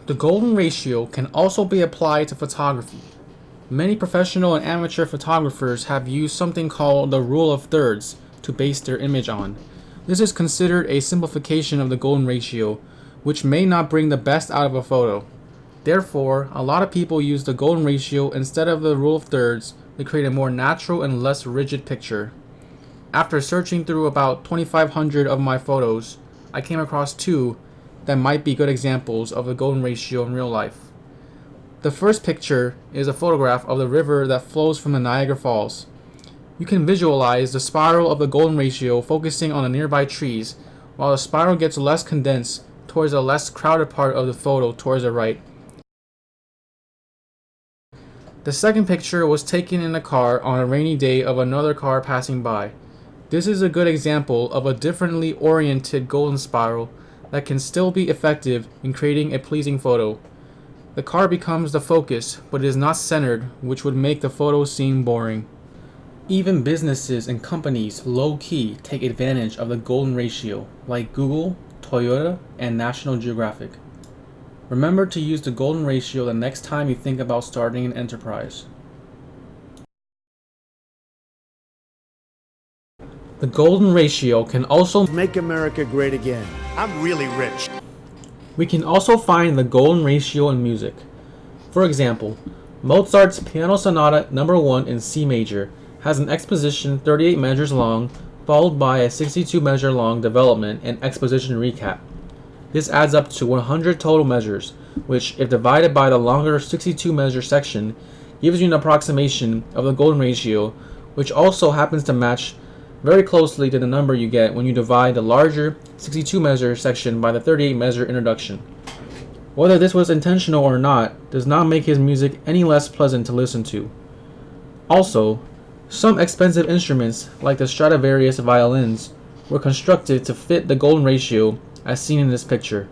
The golden ratio can also be applied to photography. Many professional and amateur photographers have used something called the rule of thirds to base their image on. This is considered a simplification of the golden ratio, which may not bring the best out of a photo. Therefore, a lot of people use the golden ratio instead of the rule of thirds to create a more natural and less rigid picture. After searching through about 2,500 of my photos, I came across two that might be good examples of the golden ratio in real life. The first picture is a photograph of the river that flows from the Niagara Falls. You can visualize the spiral of the golden ratio focusing on the nearby trees, while the spiral gets less condensed towards the less crowded part of the photo towards the right. The second picture was taken in a car on a rainy day of another car passing by. This is a good example of a differently oriented golden spiral that can still be effective in creating a pleasing photo. The car becomes the focus, but it is not centered, which would make the photo seem boring. Even businesses and companies low-key take advantage of the golden ratio, like Google, Toyota, and National Geographic. Remember to use the golden ratio the next time you think about starting an enterprise. The golden ratio can also make America great again. I'm really rich. We can also find the golden ratio in music. For example, Mozart's Piano Sonata No. 1 in C major has an exposition 38 measures long, followed by a 62 measure long development and exposition recap. This adds up to 100 total measures, which, if divided by the longer 62 measure section, gives you an approximation of the golden ratio, which also happens to match very closely to the number you get when you divide the larger 62 measure section by the 38 measure introduction. Whether this was intentional or not does not make his music any less pleasant to listen to. Also, some expensive instruments, like the Stradivarius violins, were constructed to fit the golden ratio as seen in this picture.